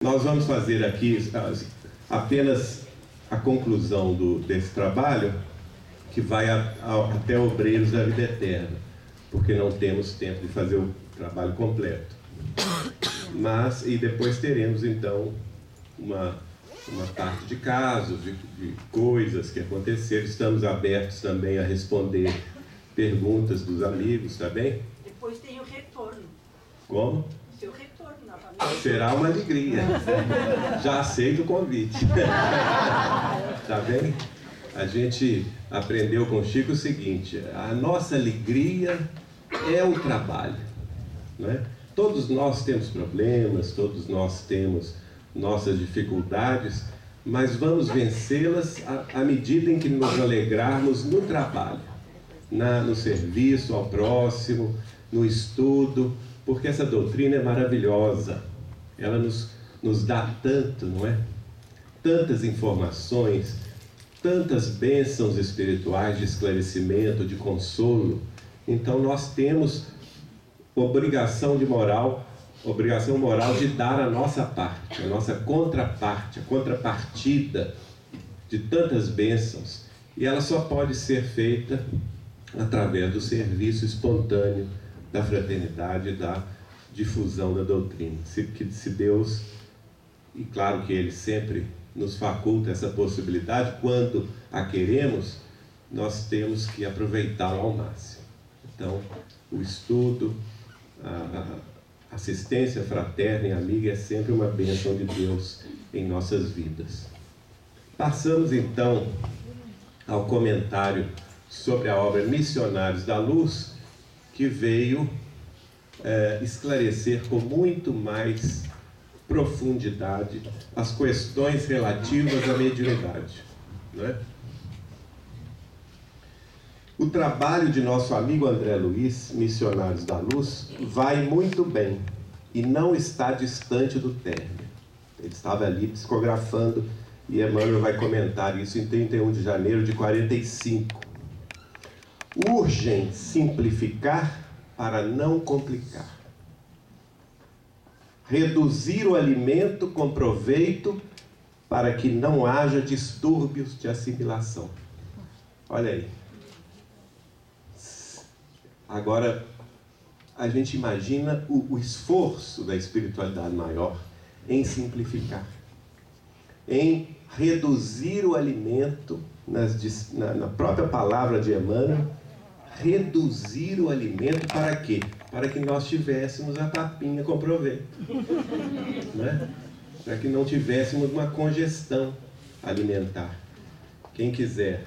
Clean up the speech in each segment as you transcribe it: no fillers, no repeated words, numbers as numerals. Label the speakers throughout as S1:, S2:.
S1: Nós vamos fazer aqui apenas a conclusão desse trabalho, que vai até Obreiros da Vida Eterna, porque não temos tempo de fazer o trabalho completo. E depois teremos, então, uma parte de casos, de coisas que aconteceram. Estamos abertos também a responder perguntas dos amigos, tá bem?
S2: Depois tem o retorno.
S1: Como?
S2: Seu retorno novamente.
S1: Será uma alegria. Já aceito o convite. Tá bem? A gente aprendeu com o Chico o seguinte: a nossa alegria é o trabalho, não é? Todos nós temos problemas, todos nós temos nossas dificuldades, mas vamos vencê-las à medida em que nos alegrarmos no trabalho, no serviço ao próximo, no estudo, porque essa doutrina é maravilhosa. Ela nos dá tanto, não é? Tantas informações, tantas bênçãos espirituais de esclarecimento, de consolo. Então nós temos obrigação moral de dar a nossa parte, a nossa contraparte, a contrapartida de tantas bênçãos. E ela só pode ser feita através do serviço espontâneo, da fraternidade, da difusão da doutrina. Se Deus, e claro que Ele sempre nos faculta essa possibilidade, quando a queremos, nós temos que aproveitá-la ao máximo. Então, o estudo, a assistência fraterna e amiga é sempre uma bênção de Deus em nossas vidas. Passamos então ao comentário sobre a obra Missionários da Luz, que veio esclarecer com muito mais profundidade as questões relativas à mediunidade, não é? O trabalho de nosso amigo André Luiz, Missionários da Luz, vai muito bem e não está distante do término. Ele estava ali psicografando e Emmanuel vai comentar isso em 31 de janeiro de 45. Urgem simplificar para não complicar. Reduzir o alimento com proveito para que não haja distúrbios de assimilação. Olha aí. Agora, a gente imagina o esforço da espiritualidade maior em simplificar, em reduzir o alimento, na própria palavra de Emmanuel, reduzir o alimento para quê? Para que nós tivéssemos a papinha com proveito, né? Para que não tivéssemos uma congestão alimentar. Quem quiser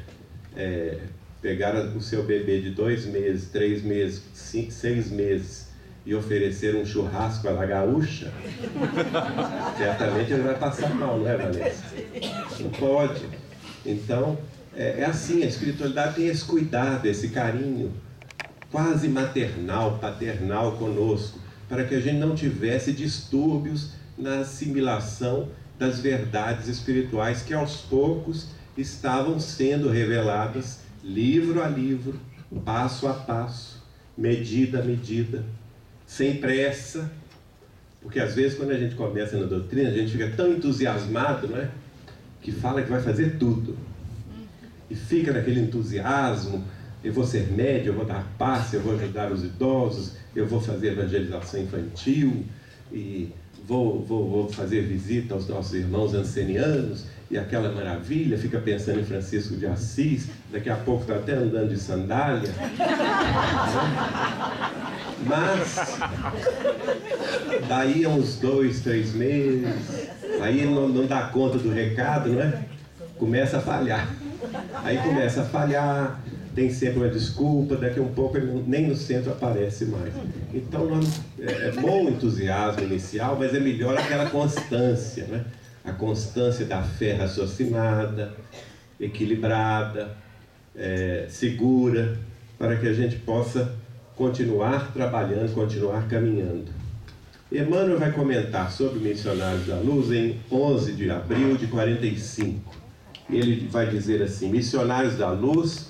S1: pegar o seu bebê de 2 meses, 3 meses, 5, 6 meses e oferecer um churrasco à la gaúcha, certamente ele vai passar mal, não é, Vanessa? Não pode. Então, é assim, a espiritualidade tem esse cuidado, esse carinho quase maternal, paternal conosco, para que a gente não tivesse distúrbios na assimilação das verdades espirituais que aos poucos estavam sendo reveladas livro a livro, passo a passo, medida a medida, sem pressa, porque às vezes quando a gente começa na doutrina, a gente fica tão entusiasmado, não é? Que fala que vai fazer tudo, e fica naquele entusiasmo: eu vou ser médium, eu vou dar passe, eu vou ajudar os idosos, eu vou fazer evangelização infantil, e vou fazer visita aos nossos irmãos ancenianos, e aquela maravilha, fica pensando em Francisco de Assis, daqui a pouco está até andando de sandália. Mas daí a uns 2, 3 meses, aí não dá conta do recado, não é? Começa a falhar. Aí começa a falhar, tem sempre uma desculpa, daqui a um pouco ele nem no centro aparece mais. Então é bom o entusiasmo inicial, mas é melhor aquela constância, né? A constância da fé raciocinada, equilibrada, segura, para que a gente possa continuar trabalhando, continuar caminhando. Emmanuel vai comentar sobre Missionários da Luz em 11 de abril de 45. Ele vai dizer assim: Missionários da Luz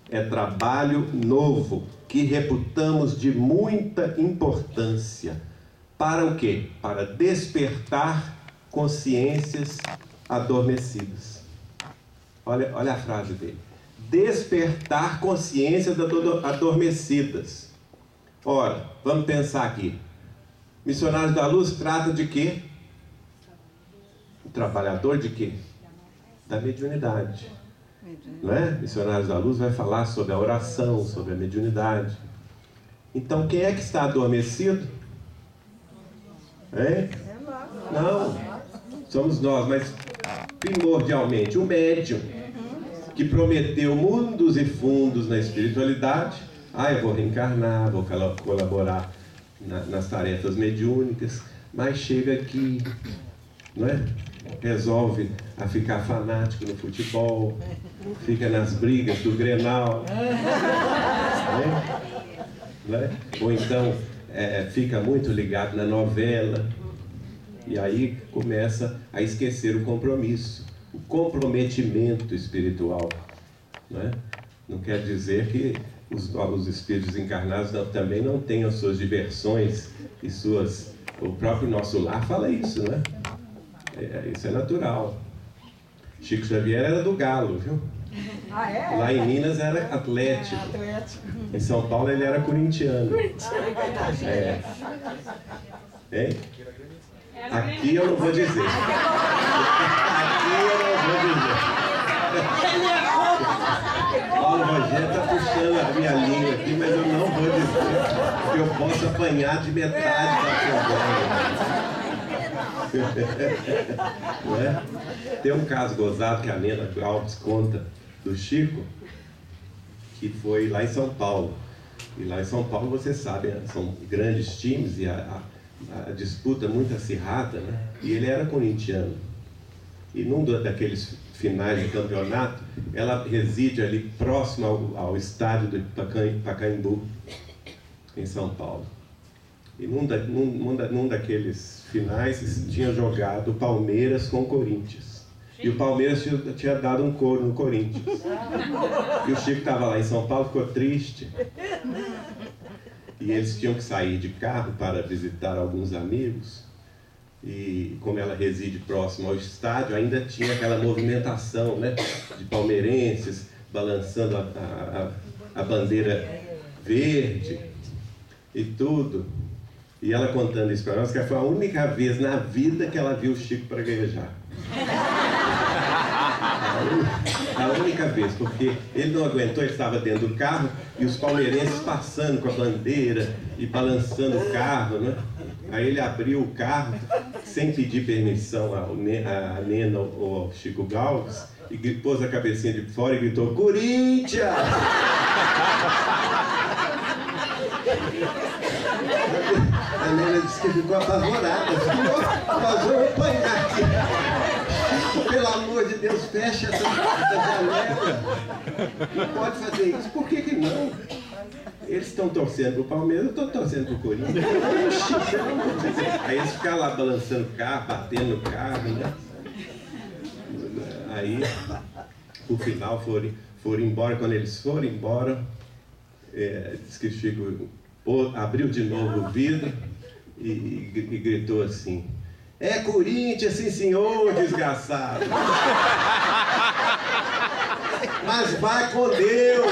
S1: é trabalho novo que reputamos de muita importância. Para o quê? Para despertar consciências adormecidas. Olha a frase dele. Despertar consciências adormecidas. Ora, vamos pensar aqui. Missionários da Luz trata de quê? O trabalhador de quê? Da mediunidade. Não é? Missionários da Luz vai falar sobre a oração, sobre a mediunidade. Então, quem é que está adormecido? Hein? Não, somos nós, mas primordialmente o médium, que prometeu mundos e fundos na espiritualidade. Eu vou reencarnar, vou colaborar nas tarefas mediúnicas, mas chega aqui, não é? Resolve a ficar fanático no futebol, fica nas brigas do Grenal, não é? Ou então fica muito ligado na novela, e aí começa a esquecer o compromisso, o comprometimento espiritual, não é? Não quer dizer que os espíritos encarnados também não tenham suas diversões e suas... O próprio Nosso Lar fala isso, né? Isso é natural. Chico Xavier era do Galo, viu? Lá em Minas era Atlético. Em São Paulo ele era corintiano. Hein? Aqui eu não vou dizer. Aqui eu não vou dizer. Paulo Rogério está puxando a minha língua aqui, mas eu não vou dizer, porque eu posso apanhar de metade da conversa. Não é? Tem um caso gozado que a Nena Alves conta do Chico, que foi lá em São Paulo. E lá em São Paulo, vocês sabem, são grandes times e a disputa muito acirrada, né? E ele era corintiano. E num daqueles finais de campeonato, ela reside ali próximo ao estádio do Pacaembu, em São Paulo. E num daqueles finais tinha jogado o Palmeiras com o Corinthians. E o Palmeiras tinha dado um couro no Corinthians. E o Chico estava lá em São Paulo, ficou triste. E eles tinham que sair de carro para visitar alguns amigos. E como ela reside próximo ao estádio, ainda tinha aquela movimentação, né, de palmeirenses balançando a bandeira verde e tudo. E ela contando isso para nós, que foi a única vez na vida que ela viu o Chico praguejar. A única vez, porque ele não aguentou, ele estava dentro do carro e os palmeirenses passando com a bandeira e balançando o carro, né? Aí ele abriu o carro sem pedir permissão a Nena ou ao Chico Galvez e pôs a cabecinha de fora e gritou: Corinthians! A Nena disse que ficou apavorada. Nós vamos apanhar aqui. Pelo amor de Deus, fecha essa janela. Não pode fazer isso. Por que não? Eles estão torcendo pro Palmeiras, eu estou torcendo pro Corinthians. Aí eles ficaram lá balançando o carro, batendo no carro, né? Aí, no final, foram embora. Quando eles foram embora, diz que o Chico abriu de novo o vidro e gritou assim: é Corinthians, sim senhor, desgraçado. Mas vai com Deus.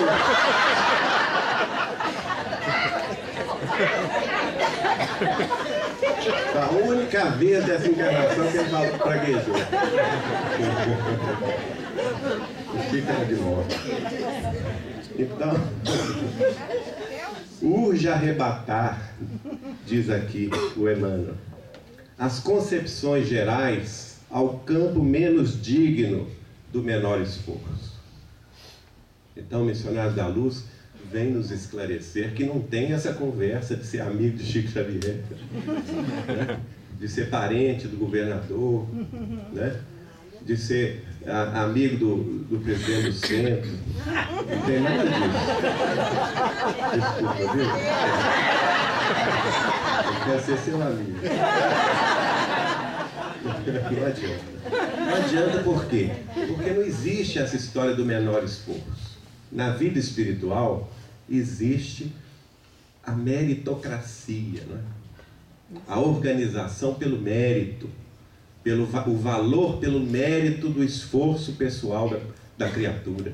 S1: A única vez dessa encarnação que ele falou praguejou. O Chico era de volta. Então, urge arrebatar, diz aqui o Emmanuel, as concepções gerais ao campo menos digno do menor esforço. Então, Missionários da Luz vem nos esclarecer que não tem essa conversa de ser amigo de Chico Xavier, né? De ser parente do governador, né? De ser amigo do presidente do centro. Não tem nada disso. Desculpa, viu? Eu quero ser seu amigo. Não adianta. Não adianta por quê? Porque não existe essa história do menor esforço. Na vida espiritual existe a meritocracia, né? A organização pelo mérito, o valor, pelo mérito do esforço pessoal da criatura.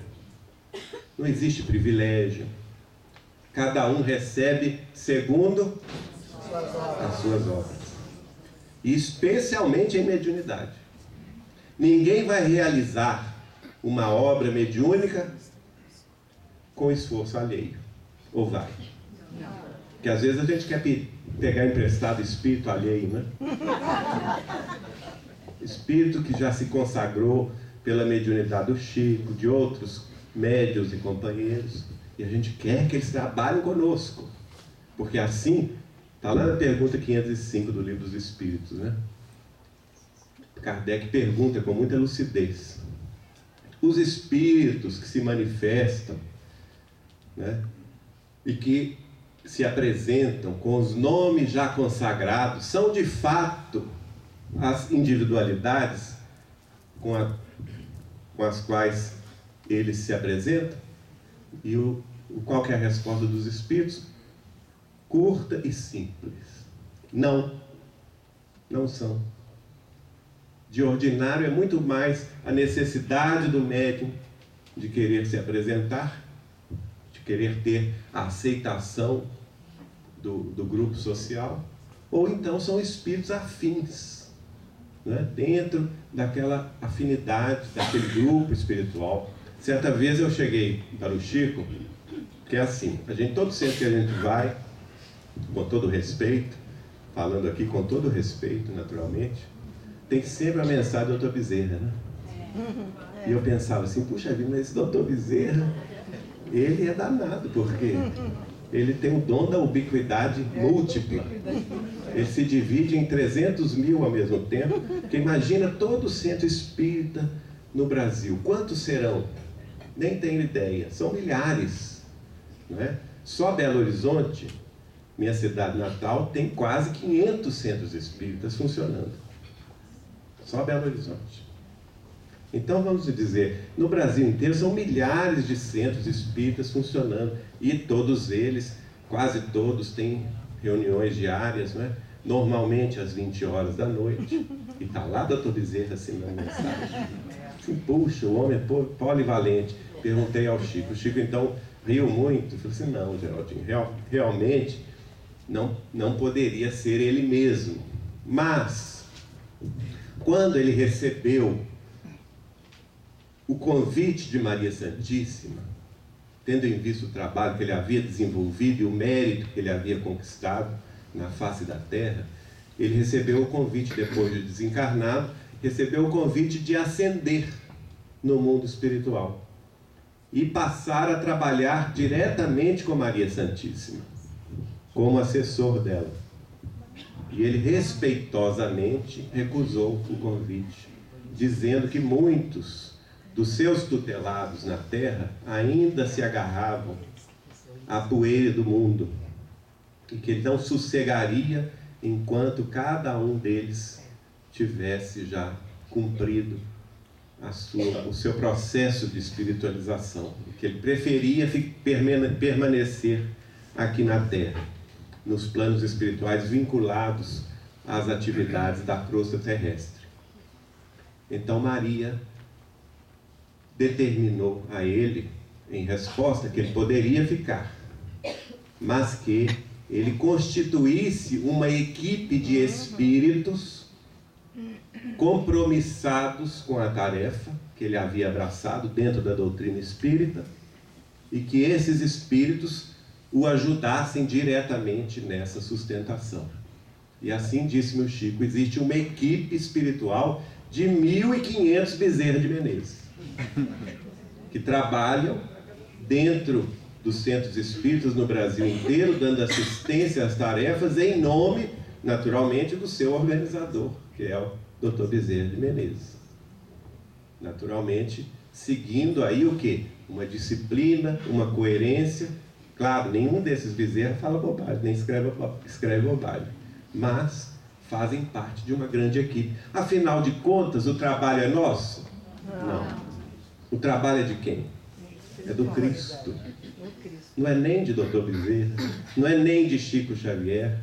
S1: Não existe privilégio. Cada um recebe segundo as suas obras. E especialmente em mediunidade. Ninguém vai realizar uma obra mediúnica com esforço alheio. Ou vai? Porque às vezes a gente quer pegar emprestado espírito alheio, né? Espírito que já se consagrou pela mediunidade do Chico, de outros médiuns e companheiros, e a gente quer que eles trabalhem conosco, porque assim, está lá na pergunta 505 do Livro dos Espíritos, né? Kardec pergunta com muita lucidez: os espíritos que se manifestam, né, e que se apresentam com os nomes já consagrados, são de fato as individualidades com as quais eles se apresentam? E qual que é a resposta dos espíritos? Curta e simples: não são. De ordinário é muito mais a necessidade do médium de querer se apresentar, de querer ter a aceitação do grupo social, ou então são espíritos afins, né, dentro daquela afinidade, daquele grupo espiritual. Certa vez eu cheguei para o Chico, que é assim, todo centro que a gente vai, com todo respeito, falando aqui com todo respeito, naturalmente, tem sempre a mensagem do Dr. Bezerra, né? E eu pensava assim, puxa vida, mas esse Dr. Bezerra, ele é danado, porque ele tem o dom da ubiquidade múltipla. Ele se divide em 300 mil ao mesmo tempo, porque imagina todo o centro espírita no Brasil. Quantos serão? Nem tenho ideia. São milhares, não é? Só Belo Horizonte, minha cidade natal, tem quase 500 centros espíritas funcionando. Só Belo Horizonte. Então, vamos dizer, no Brasil inteiro são milhares de centros espíritas funcionando, e todos eles, quase todos, têm reuniões diárias, não é? Normalmente às 20 horas da noite, e está lá Dr. Bezerra assinando mensagem. Assim, puxa, o homem é polivalente. Perguntei ao Chico. O Chico então riu muito, falou assim: não, Geraldinho, realmente não poderia ser ele mesmo. Mas quando ele recebeu o convite de Maria Santíssima, tendo em vista o trabalho que ele havia desenvolvido e o mérito que ele havia conquistado na face da terra, ele recebeu o convite, depois de desencarnado, recebeu o convite de ascender no mundo espiritual e passar a trabalhar diretamente com Maria Santíssima, como assessor dela. E ele respeitosamente recusou o convite, dizendo que muitos dos seus tutelados na terra ainda se agarravam à poeira do mundo, e que ele não sossegaria enquanto cada um deles tivesse já cumprido o seu processo de espiritualização, que ele preferia permanecer aqui na terra, nos planos espirituais vinculados às atividades da crosta terrestre. Então Maria determinou a ele, em resposta, que ele poderia ficar, mas que ele constituísse uma equipe de espíritos compromissados com a tarefa que ele havia abraçado dentro da doutrina espírita, e que esses espíritos o ajudassem diretamente nessa sustentação. E assim disse-me o Chico: existe uma equipe espiritual de 1.500 Bezerra de Menezes, que trabalham dentro dos centros espíritas no Brasil inteiro, dando assistência às tarefas em nome, naturalmente, do seu organizador, que é o Dr. Bezerra de Menezes. Naturalmente, seguindo aí o quê? Uma disciplina, uma coerência. Claro, nenhum desses Bezerra fala bobagem, nem escreve bobagem, mas fazem parte de uma grande equipe. Afinal de contas, o trabalho é nosso? Não. O trabalho é de quem? É do Cristo. Não é nem de Dr. Bezerra, não é nem de Chico Xavier,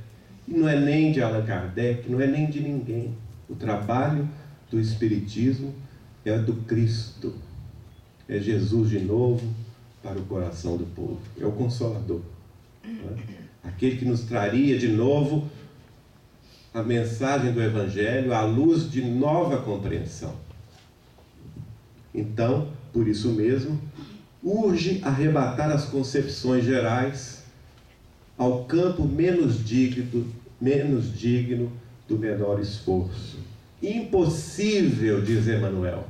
S1: não é nem de Allan Kardec, não é nem de ninguém. O trabalho do Espiritismo é do Cristo. É Jesus de novo para o coração do povo. É o Consolador. Não é? Aquele que nos traria de novo a mensagem do Evangelho à luz de nova compreensão. Então, por isso mesmo, urge arrebatar as concepções gerais ao campo menos digno do menor esforço. Impossível, diz Emmanuel,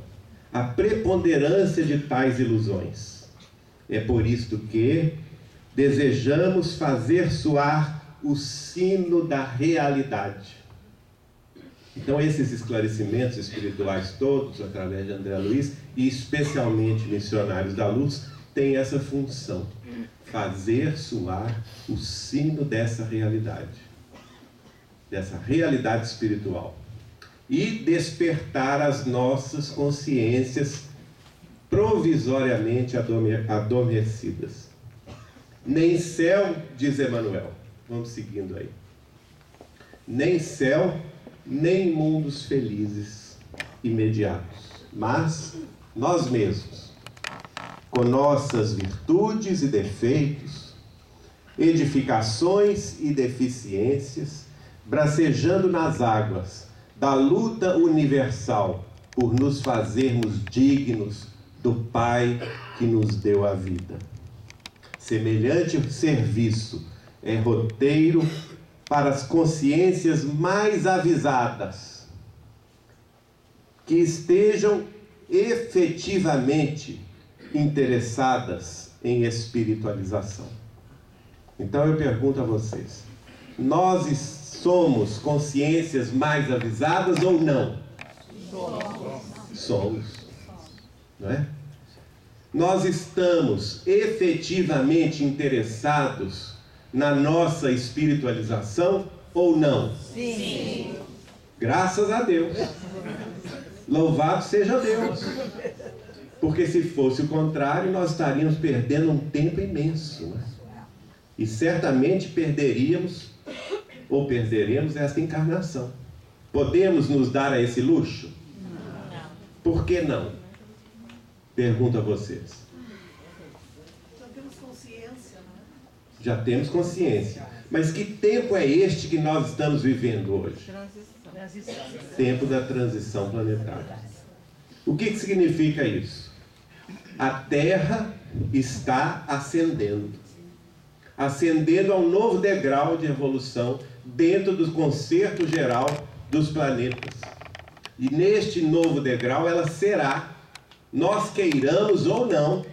S1: a preponderância de tais ilusões. É por isto que desejamos fazer soar o sino da realidade. Então, esses esclarecimentos espirituais todos, através de André Luiz, e especialmente Missionários da Luz, têm essa função: fazer soar o sino dessa realidade espiritual, e despertar as nossas consciências provisoriamente adormecidas. Nem céu, diz Emmanuel, vamos seguindo aí, nem céu, nem mundos felizes imediatos, mas nós mesmos, com nossas virtudes e defeitos, edificações e deficiências, bracejando nas águas da luta universal por nos fazermos dignos do Pai que nos deu a vida. Semelhante serviço é roteiro para as consciências mais avisadas, que estejam efetivamente interessadas em espiritualização. Então eu pergunto a vocês: nós somos consciências mais avisadas ou não? Somos. Não é? Nós estamos efetivamente interessados na nossa espiritualização ou não?
S3: Sim.
S1: Graças a Deus. Louvado seja Deus. Porque se fosse o contrário, nós estaríamos perdendo um tempo imenso, né? E certamente perderemos esta encarnação. Podemos nos dar a esse luxo?
S3: Não.
S1: Por que não? Pergunto a vocês.
S2: Já temos consciência, né?
S1: Já temos consciência. Mas que tempo é este que nós estamos vivendo hoje?
S3: Transição.
S1: Tempo da transição planetária. O que significa isso? A Terra está ascendendo. Ascendendo a um novo degrau de evolução dentro do concerto geral dos planetas. E neste novo degrau ela será, nós queiramos ou não,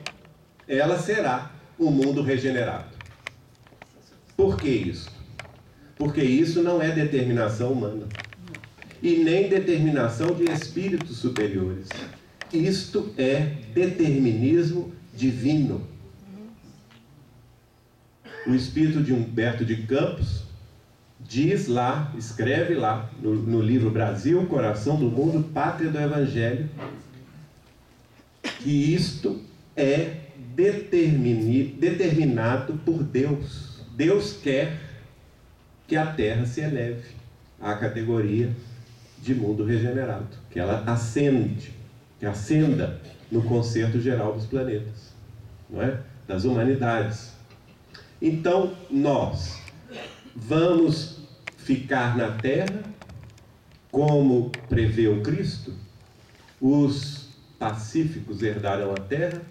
S1: ela será um mundo regenerado. Por que isso? Porque isso não é determinação humana. E nem determinação de espíritos superiores. Isto é determinismo divino. O espírito de Humberto de Campos diz lá, escreve lá, no livro Brasil, Coração do Mundo, Pátria do Evangelho, que isto é determinado por Deus. Deus quer que a Terra se eleve à categoria de mundo regenerado, que ela ascenda no concerto geral dos planetas, não é? Das humanidades. Então, nós vamos ficar na Terra como prevê o Cristo? Os pacíficos herdarão a Terra?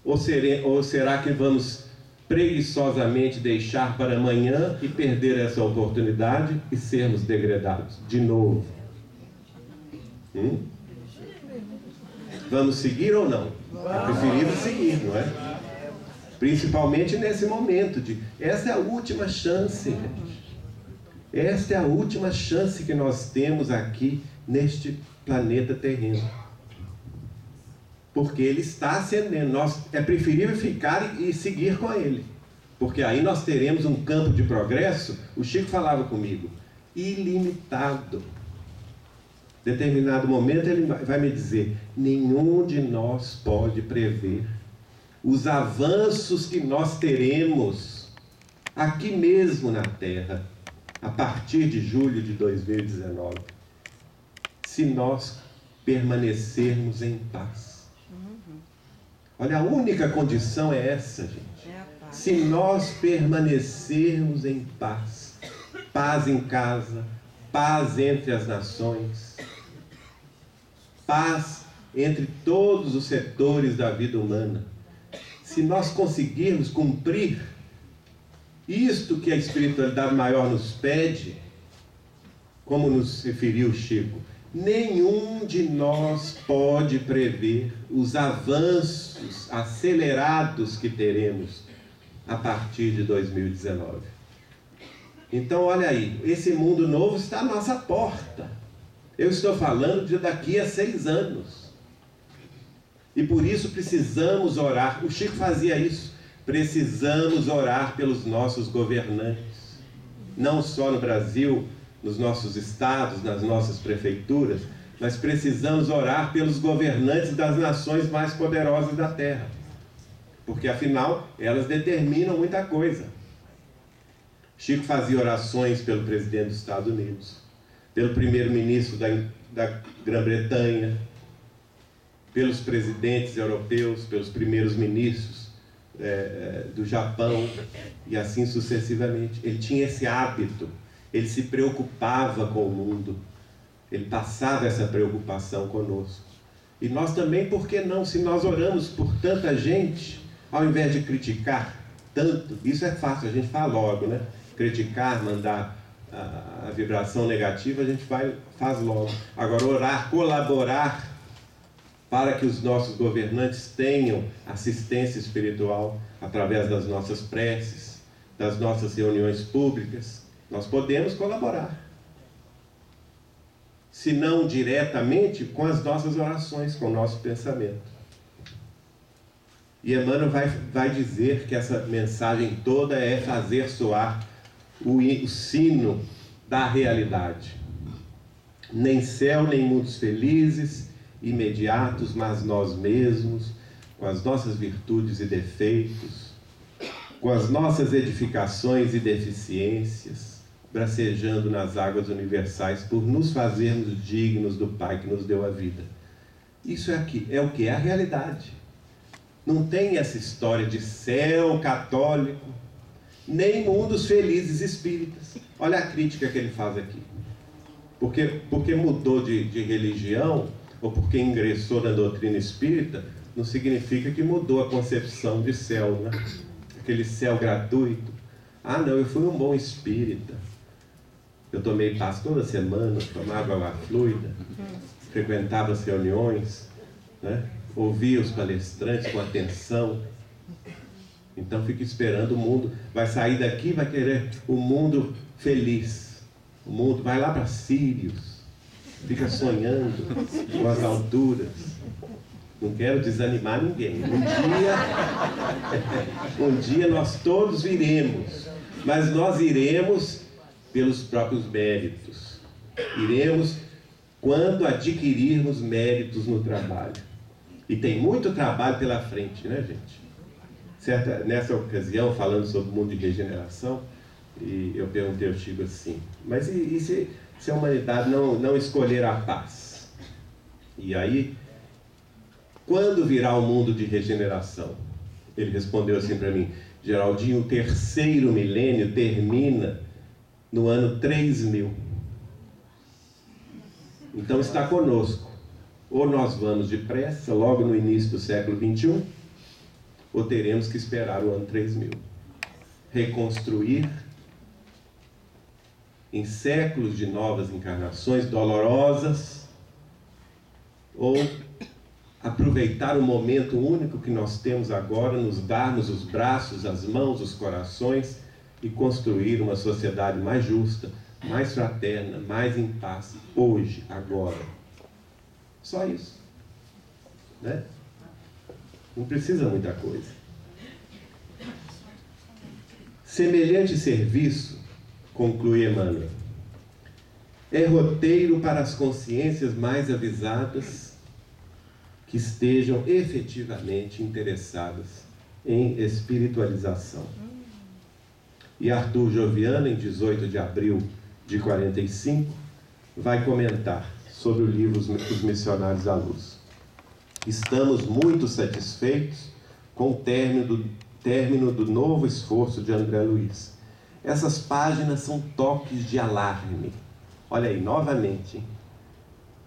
S1: Ou será que vamos preguiçosamente deixar para amanhã e perder essa oportunidade e sermos degradados de novo? Vamos seguir ou não? É preferível seguir, não é? Principalmente nesse momento essa é a última chance, gente. Esta é a última chance que nós temos aqui neste planeta terreno. Porque ele está ascendendo. É preferível ficar e seguir com ele. Porque aí nós teremos um campo de progresso, o Chico falava comigo, ilimitado. Em determinado momento ele vai me dizer: nenhum de nós pode prever os avanços que nós teremos aqui mesmo na Terra, a partir de julho de 2019. se nós permanecermos em paz. Olha, a única condição é essa, gente.
S3: É a paz.
S1: Se nós permanecermos em paz, paz em casa, paz entre as nações, paz entre todos os setores da vida humana, se nós conseguirmos cumprir isto que a espiritualidade maior nos pede, como nos referiu Chico, nenhum de nós pode prever os avanços acelerados que teremos a partir de 2019. Então, olha aí, esse mundo novo está à nossa porta. Eu estou falando de daqui a 6 anos. E por isso precisamos orar. O Chico fazia isso. Precisamos orar pelos nossos governantes. Não só no Brasil, nos nossos estados, nas nossas prefeituras, mas precisamos orar pelos governantes das nações mais poderosas da Terra. Porque, afinal, elas determinam muita coisa. Chico fazia orações pelo presidente dos Estados Unidos, pelo primeiro-ministro da Grã-Bretanha, pelos presidentes europeus, pelos primeiros ministros do Japão, e assim sucessivamente. Ele tinha esse hábito, ele se preocupava com o mundo, ele passava essa preocupação conosco. E nós também, por que não? Se nós oramos por tanta gente, ao invés de criticar tanto, isso é fácil, a gente fala logo, né? Criticar, mandar a vibração negativa, a gente faz logo. Agora, orar, colaborar para que os nossos governantes tenham assistência espiritual através das nossas preces, das nossas reuniões públicas, nós podemos colaborar. Se não diretamente, com as nossas orações, com o nosso pensamento. E Emmanuel vai dizer que essa mensagem toda é fazer soar o sino da realidade. Nem céu, nem mundos felizes, imediatos, mas nós mesmos, com as nossas virtudes e defeitos, com as nossas edificações e deficiências, bracejando nas águas universais por nos fazermos dignos do Pai que nos deu a vida. Isso é o que é a realidade. Não tem essa história de céu católico, nem mundos felizes espíritas. Olha a crítica que ele faz aqui. Porque mudou de religião, ou porque ingressou na doutrina espírita, não significa que mudou a concepção de céu, né? Aquele céu gratuito. Ah, não, eu fui um bom espírita. Eu tomei paz toda semana, tomava água fluida, frequentava as reuniões, né? Ouvia os palestrantes com atenção. Então fica esperando o mundo. Vai sair daqui, vai querer o mundo feliz. O mundo vai lá para Sírios. Fica sonhando com as alturas. Não quero desanimar ninguém. Um dia nós todos iremos. Mas nós iremos pelos próprios méritos. Iremos quando adquirirmos méritos no trabalho. E tem muito trabalho pela frente, né, gente? Nessa ocasião, falando sobre o mundo de regeneração, e eu perguntei ao Chico assim, mas e se a humanidade não escolher a paz? E aí, quando virá o mundo de regeneração? Ele respondeu assim para mim, Geraldinho, o 3º milênio termina no ano 3000. Então está conosco. Ou nós vamos depressa, logo no início do século XXI, ou teremos que esperar o ano 3000. Reconstruir em séculos de novas encarnações dolorosas, ou aproveitar o momento único que nós temos agora, nos darmos os braços, as mãos, os corações e construir uma sociedade mais justa, mais fraterna, mais em paz, hoje, agora. Só isso, né? Não precisa muita coisa. Semelhante serviço, conclui Emmanuel, é roteiro para as consciências mais avisadas que estejam efetivamente interessadas em espiritualização. E Arthur Joviano, em 18 de abril de 45, vai comentar sobre o livro Os Missionários da Luz. Estamos muito satisfeitos com o término do novo esforço de André Luiz. Essas páginas são toques de alarme. Olha aí, novamente, hein?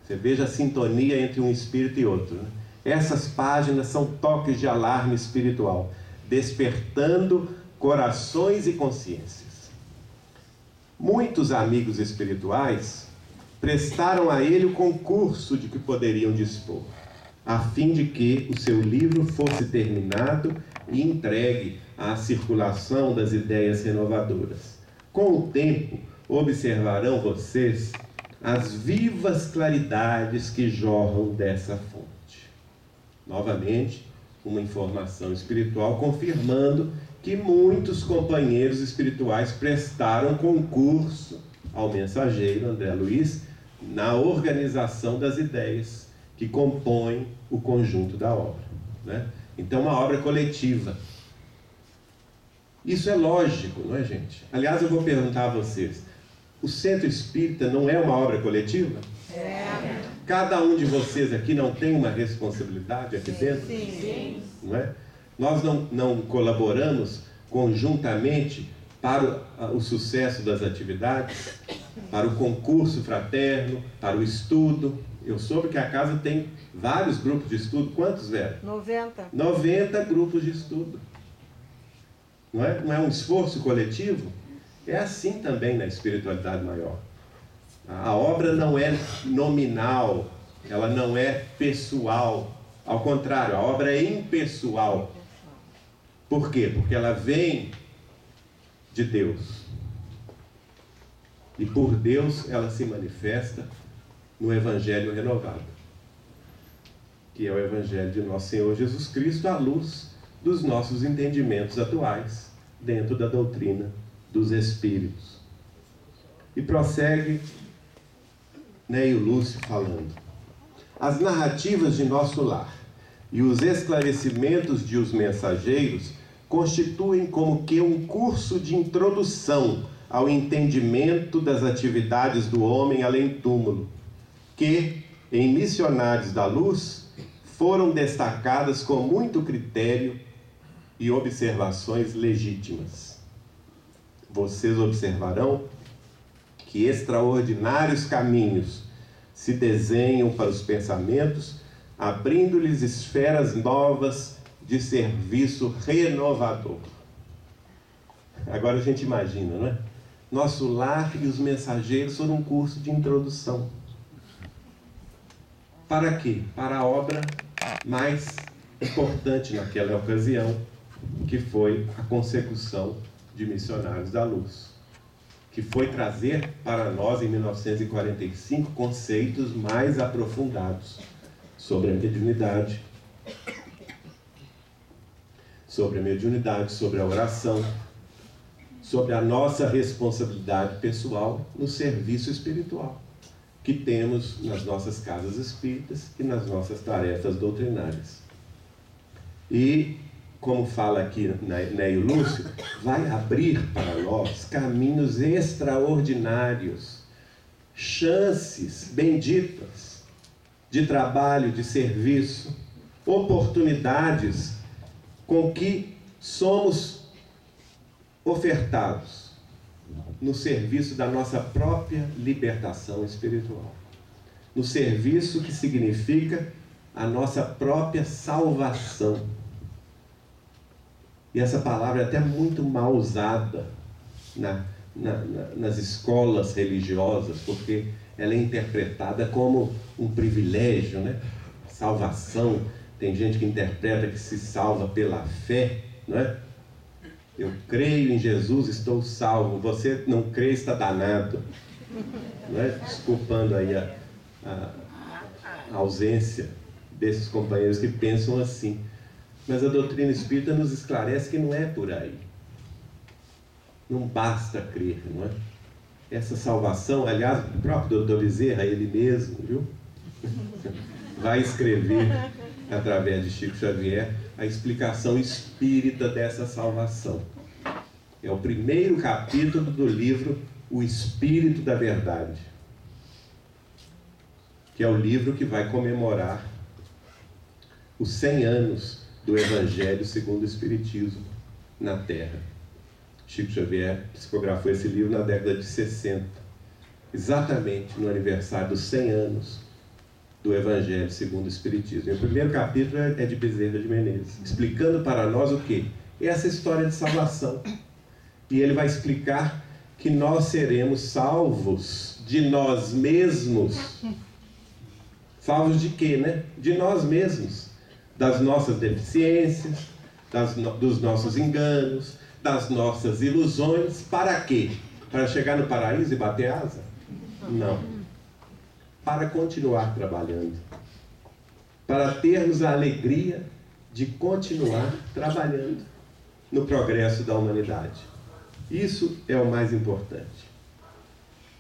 S1: Você veja a sintonia entre um espírito e outro, né? Essas páginas são toques de alarme espiritual, despertando corações e consciências. Muitos amigos espirituais prestaram a ele o concurso de que poderiam dispor, a fim de que o seu livro fosse terminado e entregue à circulação das ideias renovadoras. Com o tempo, observarão vocês as vivas claridades que jorram dessa fonte. Novamente, uma informação espiritual confirmando que muitos companheiros espirituais prestaram concurso ao mensageiro André Luiz na organização das ideias que compõem o conjunto da obra, né? Então, uma obra coletiva. Isso é lógico, não é, gente? Aliás, eu vou perguntar a vocês: o Centro Espírita não é uma obra coletiva? É. Cada um de vocês aqui não tem uma responsabilidade aqui dentro?
S3: Sim.
S1: Não é? Nós não colaboramos conjuntamente para o sucesso das atividades, para o concurso fraterno, para o estudo. Eu soube que a casa tem vários grupos de estudo. Quantos, Vera?
S3: 90.
S1: 90 grupos de estudo. Não é? Não é um esforço coletivo? É assim também na espiritualidade maior. A obra não é nominal, ela não é pessoal. Ao contrário, a obra é impessoal. Por quê? Porque ela vem de Deus. E por Deus ela se manifesta no Evangelho renovado, que é o Evangelho de nosso Senhor Jesus Cristo, à luz dos nossos entendimentos atuais, dentro da doutrina dos Espíritos. E prossegue Neio Lúcio falando: as narrativas de nosso lar e os esclarecimentos de Os Mensageiros constituem como que um curso de introdução ao entendimento das atividades do homem além-túmulo, que, em Missionários da Luz, foram destacadas com muito critério e observações legítimas. Vocês observarão que extraordinários caminhos se desenham para os pensamentos, abrindo-lhes esferas novas de serviço renovador. Agora a gente imagina, não é? Nosso lar e os mensageiros foram um curso de introdução. Para quê? Para a obra mais importante naquela ocasião, que foi a consecução de Missionários da Luz, que foi trazer para nós, em 1945, conceitos mais aprofundados sobre a mediunidade, sobre a oração, sobre a nossa responsabilidade pessoal no serviço espiritual que temos nas nossas casas espíritas e nas nossas tarefas doutrinárias. E, como fala aqui Neio Lúcio, vai abrir para nós caminhos extraordinários, chances benditas de trabalho, de serviço, oportunidades com que somos ofertados no serviço da nossa própria libertação espiritual, no serviço que significa a nossa própria salvação. E essa palavra é até muito mal usada nas escolas religiosas, porque ela é interpretada como um privilégio, né? Salvação. Tem gente que interpreta que se salva pela fé, não é? Eu creio em Jesus, estou salvo. Você não crê, está danado. Não é? Desculpando aí a ausência desses companheiros que pensam assim. Mas a doutrina espírita nos esclarece que não é por aí. Não basta crer, não é? Essa salvação, aliás, o próprio Dr. Bezerra, ele mesmo, viu? Vai escrever, através de Chico Xavier, a explicação espírita dessa salvação. É o primeiro capítulo do livro O Espírito da Verdade. que é o livro que vai comemorar os 100 anos do Evangelho segundo o Espiritismo na Terra. Chico Xavier psicografou esse livro na década de 60, exatamente no aniversário dos 100 anos do Evangelho segundo o Espiritismo. E o primeiro capítulo é de Bezerra de Menezes, explicando para nós o quê? Essa história de salvação. E ele vai explicar que nós seremos salvos de nós mesmos. Salvos de quê, né? De nós mesmos. Das nossas deficiências, dos nossos enganos, das nossas ilusões. Para quê? Para chegar no paraíso e bater asa? Não. Para continuar trabalhando. Para termos a alegria de continuar trabalhando no progresso da humanidade. Isso é o mais importante.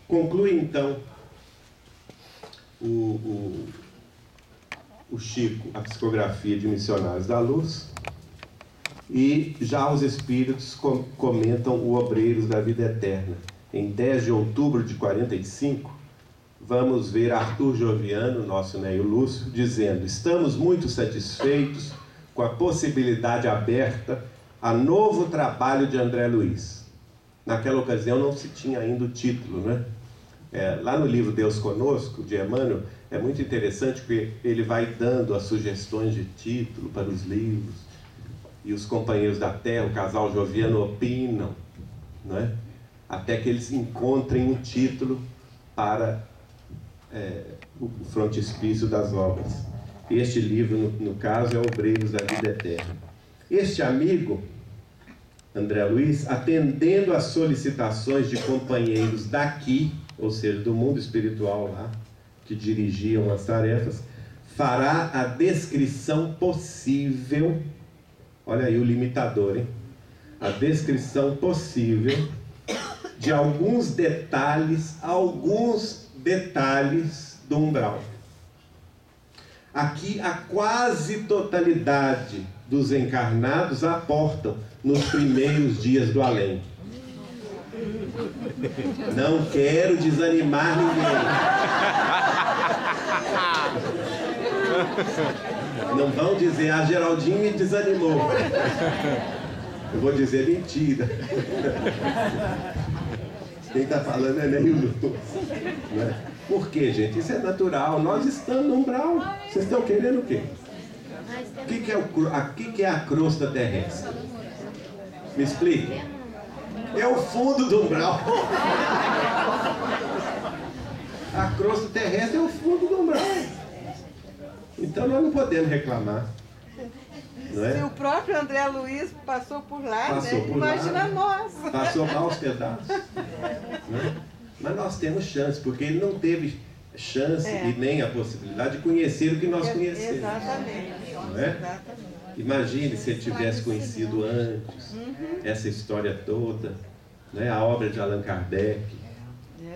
S1: Conclui então o Chico a psicografia de Missionários da Luz, e já os Espíritos comentam o Obreiros da Vida Eterna. Em 10 de outubro de 45, vamos ver Arthur Joviano, nosso Neio Lúcio, dizendo: estamos muito satisfeitos com a possibilidade aberta a novo trabalho de André Luiz. Naquela ocasião não se tinha ainda o título, né? Lá no livro Deus Conosco, de Emmanuel, é muito interessante porque ele vai dando as sugestões de título para os livros, e os companheiros da Terra, o casal Joviano, opinam, né? Até que eles encontrem um título para o frontispício das obras. Este livro, no caso, é Obreiros da Vida Eterna. Este amigo, André Luiz, atendendo às solicitações de companheiros daqui, ou seja, do mundo espiritual lá, que dirigiam as tarefas, fará a descrição possível, olha aí o limitador, hein? A descrição possível de alguns detalhes do umbral. Aqui a quase totalidade dos encarnados aportam nos primeiros dias do além. Não quero desanimar ninguém. Não vão dizer, Geraldinho me desanimou. Eu vou dizer mentira. Quem está falando é Neio Lúcio. Né? Por quê, gente? Isso é natural. Nós estamos no umbral. Vocês estão querendo o quê? O que é a crosta terrestre? Me explique. É o fundo do umbral. A crosta terrestre é o fundo do umbral. Então nós não podemos reclamar. Não é?
S2: Se o próprio André Luiz passou por lá,
S1: Passou
S2: né?
S1: por
S2: Imagina
S1: lá,
S2: nós.
S1: Passou maus pedaços. Né? Mas nós temos chance, porque ele não teve chance e nem a possibilidade de conhecer o que nós conhecemos.
S2: Exatamente.
S1: Não é?
S2: Exatamente.
S1: Imagine se ele tivesse conhecido antes essa história toda, né? A obra de Allan Kardec.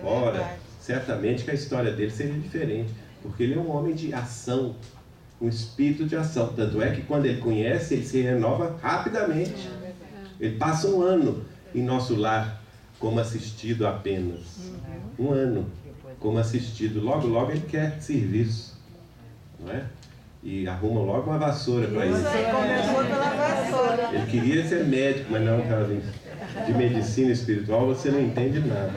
S1: Ora, certamente que a história dele seria diferente, porque ele é um homem de ação, um espírito de ação. Tanto é que quando ele conhece, ele se renova rapidamente. Ele passa um ano em nosso lar como assistido apenas. Um ano como assistido. Logo, logo ele quer serviço. Não é? E arruma logo uma vassoura para ele.
S2: Começou pela vassoura.
S1: Ele queria ser médico, mas não, Carlinhos. De medicina espiritual você não entende nada.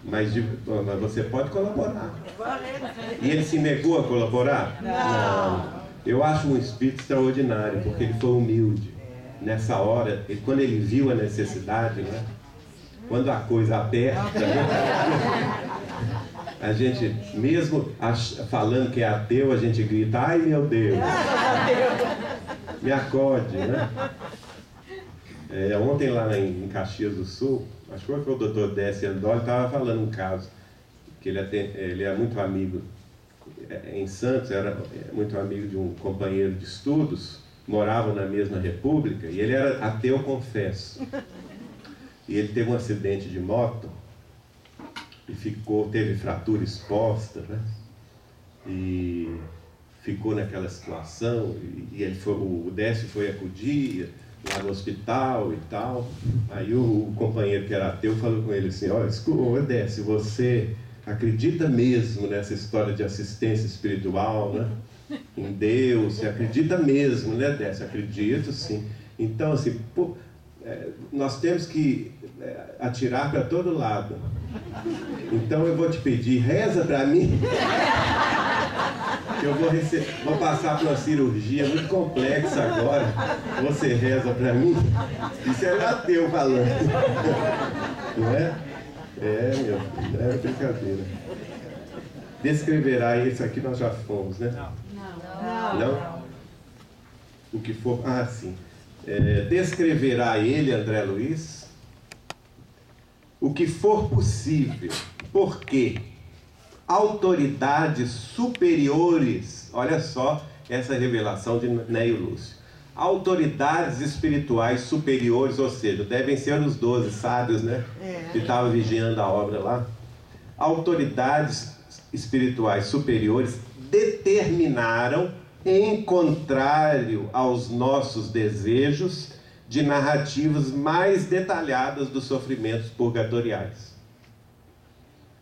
S1: Mas você pode colaborar. E ele se negou a colaborar? Não. Eu acho um espírito extraordinário, porque ele foi humilde. Nessa hora, quando ele viu a necessidade, né? Quando a coisa aperta, né? A gente, mesmo falando que é ateu, a gente grita, ai meu Deus, me acode, né? Ontem lá em Caxias do Sul, acho que foi o doutor Décio Andoli, estava falando um caso, que ele é muito amigo, em Santos, era muito amigo de um companheiro de estudos, moravam na mesma república, e ele era ateu, confesso. E ele teve um acidente de moto, e teve fratura exposta, né? E ficou naquela situação, e o Décio foi acudir lá no hospital e tal. Aí o companheiro que era ateu falou com ele assim, olha, Décio, você acredita mesmo nessa história de assistência espiritual, né? Em Deus, você acredita mesmo, né, Décio? Acredito, sim. Então, assim, nós temos que atirar para todo lado. Então eu vou te pedir, reza para mim, que eu vou passar por uma cirurgia muito complexa agora. Você reza para mim? Isso é ateu falando. Não é? É, meu filho, não é brincadeira. Descreverá, esse aqui nós já fomos, né? Não? O que for... Ah, sim. Descreverá ele, André Luiz, o que for possível, porque autoridades superiores, olha só essa revelação de Neio Lúcio, autoridades espirituais superiores, ou seja, devem ser os 12 sábios, né? Que estavam vigiando a obra lá. Autoridades espirituais superiores determinaram, em contrário aos nossos desejos, de narrativas mais detalhadas dos sofrimentos purgatoriais.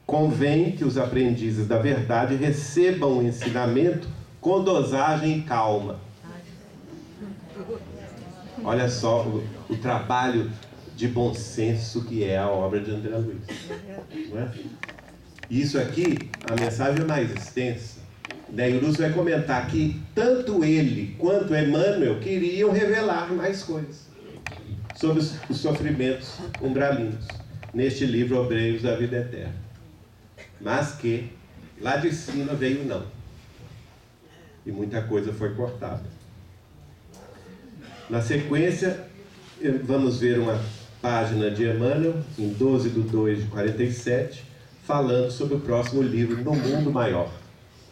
S1: Convém que os aprendizes da verdade recebam o ensinamento com dosagem e calma. Olha só o trabalho de bom senso que é a obra de André Luiz. Não é? Isso aqui, a mensagem é mais extensa. Neio Lúcio vai comentar que tanto ele quanto Emmanuel queriam revelar mais coisas sobre os sofrimentos umbralinos neste livro Obreiros da Vida Eterna. Mas que lá de cima veio não. E muita coisa foi cortada. Na sequência, vamos ver uma página de Emmanuel, em 12/2/47, falando sobre o próximo livro, No Mundo Maior.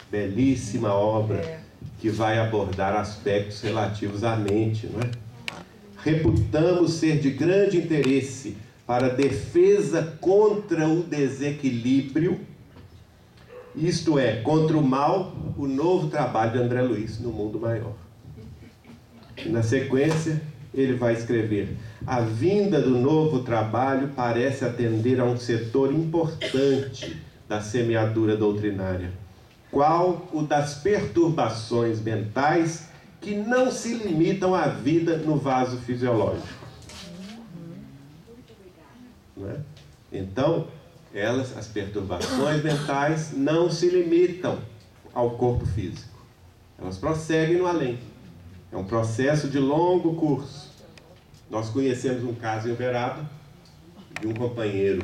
S1: Belíssima obra que vai abordar aspectos relativos à mente, não é? Reputamos ser de grande interesse para a defesa contra o desequilíbrio, isto é, contra o mal, o novo trabalho de André Luiz, No Mundo Maior. E na sequência, ele vai escrever: a vinda do novo trabalho parece atender a um setor importante da semeadura doutrinária, qual o das perturbações mentais que não se limitam à vida no vaso fisiológico. Não é? Então, as perturbações mentais não se limitam ao corpo físico. Elas prosseguem no além. É um processo de longo curso. Nós conhecemos um caso em Uberaba de um companheiro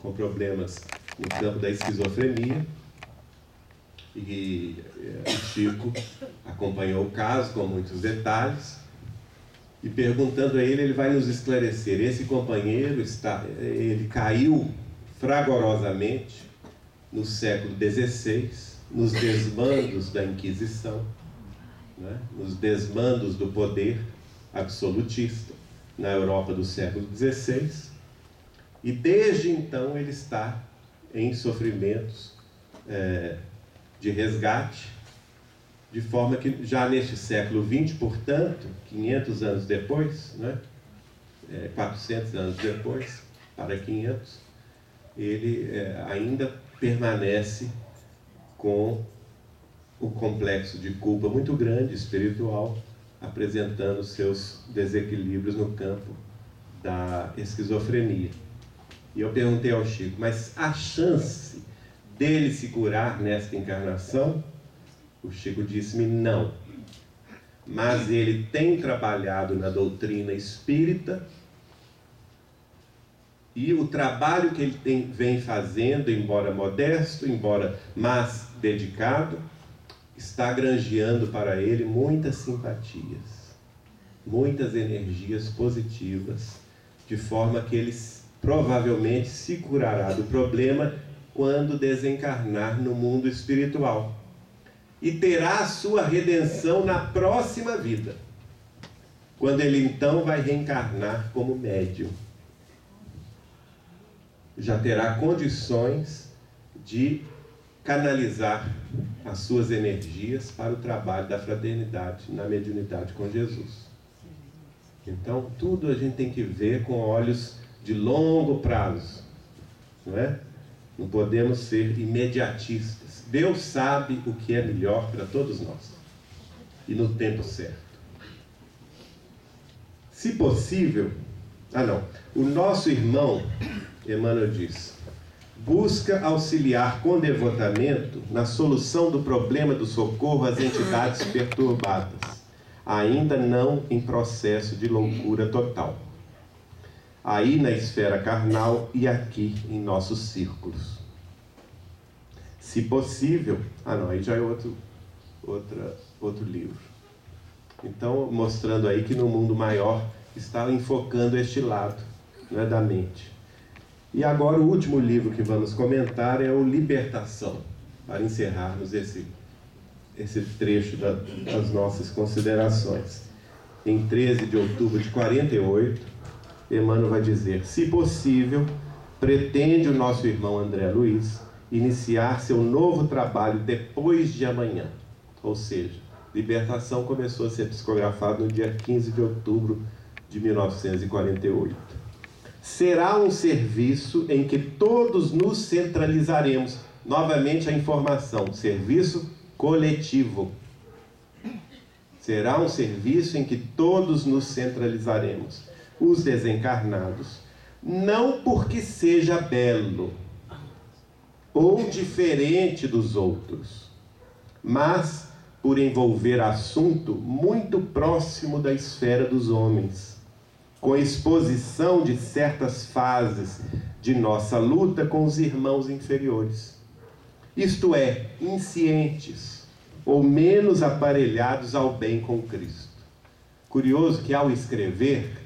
S1: com problemas no campo da esquizofrenia, e o Chico acompanhou o caso com muitos detalhes, e perguntando a ele, ele vai nos esclarecer. Esse companheiro ele caiu fragorosamente no século XVI, nos desmandos da Inquisição, né? Nos desmandos do poder absolutista na Europa do século XVI, e desde então ele está em sofrimentos de resgate, de forma que já neste século XX, portanto, 500 anos depois, né, 400 anos depois, para 500, ele ainda permanece com o complexo de culpa muito grande, espiritual, apresentando seus desequilíbrios no campo da esquizofrenia. E eu perguntei ao Chico, mas a chance dele se curar nesta encarnação? O Chico disse-me não. Mas ele tem trabalhado na doutrina espírita, e o trabalho que ele vem fazendo, embora modesto, mas dedicado, está granjeando para ele muitas simpatias, muitas energias positivas, de forma que ele provavelmente se curará do problema quando desencarnar no mundo espiritual, e terá a sua redenção na próxima vida, quando ele então vai reencarnar como médium. Já terá condições de canalizar as suas energias para o trabalho da fraternidade na mediunidade com Jesus. Então, tudo a gente tem que ver com olhos de longo prazo, não é? Não podemos ser imediatistas. Deus sabe o que é melhor para todos nós. E no tempo certo. Se possível... O nosso irmão, Emmanuel diz, busca auxiliar com devotamento na solução do problema do socorro às entidades perturbadas, ainda não em processo de loucura total. Aí na esfera carnal e aqui em nossos círculos. Se possível... aí já é outro livro. Então, mostrando aí que no mundo maior está enfocando este lado, né, da mente. E agora o último livro que vamos comentar é o Libertação, para encerrarmos esse trecho das nossas considerações. Em 13 de outubro de 48, Emmanuel vai dizer: se possível, pretende o nosso irmão André Luiz iniciar seu novo trabalho depois de amanhã. Ou seja, Libertação começou a ser psicografado no dia 15 de outubro de 1948. Será um serviço em que todos nos centralizaremos. Novamente a informação, serviço coletivo. Será um serviço em que todos nos centralizaremos. Os desencarnados, não porque seja belo ou diferente dos outros, mas por envolver assunto muito próximo da esfera dos homens, com exposição de certas fases de nossa luta com os irmãos inferiores, isto é, inscientes ou menos aparelhados ao bem com Cristo. Curioso que ao escrever,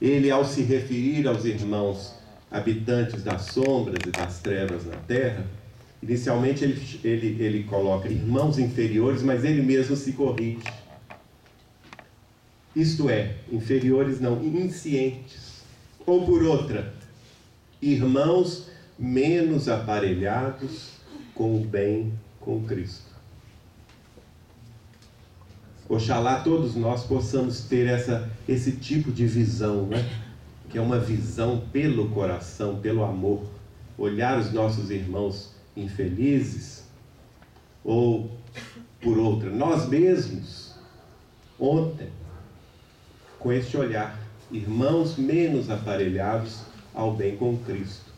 S1: ele, ao se referir aos irmãos habitantes das sombras e das trevas na terra, inicialmente ele coloca irmãos inferiores, mas ele mesmo se corrige. Isto é, inferiores não, inscientes. Ou por outra, irmãos menos aparelhados com o bem com Cristo. Oxalá todos nós possamos ter esse tipo de visão, né? Que é uma visão pelo coração, pelo amor. Olhar os nossos irmãos infelizes, ou por outra, nós mesmos, ontem, com este olhar, irmãos menos aparelhados ao bem com Cristo.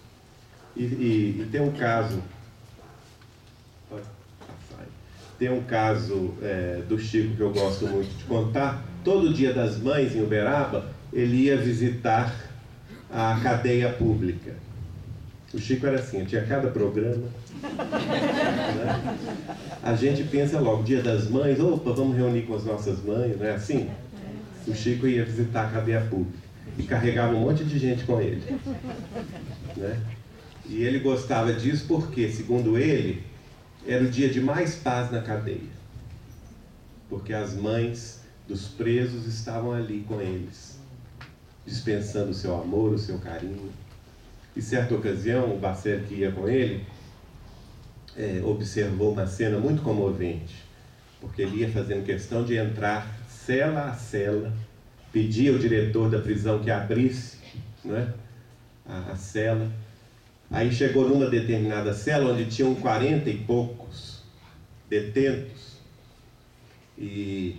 S1: E tem um caso, do Chico que eu gosto muito de contar. Todo dia das mães em Uberaba, ele ia visitar a cadeia pública. O Chico era assim, tinha cada programa, né? A gente pensa logo, dia das mães, opa, vamos reunir com as nossas mães, não é assim? O Chico ia visitar a cadeia pública e carregava um monte de gente com ele, né? E ele gostava disso porque, segundo ele, era o dia de mais paz na cadeia, porque as mães dos presos estavam ali com eles, dispensando o seu amor, o seu carinho. E certa ocasião, o Bacer, que ia com ele, observou uma cena muito comovente, porque ele ia fazendo questão de entrar cela a cela, pedia ao diretor da prisão que abrisse, né, a cela. Aí chegou numa determinada cela onde tinham 40 e poucos detentos, e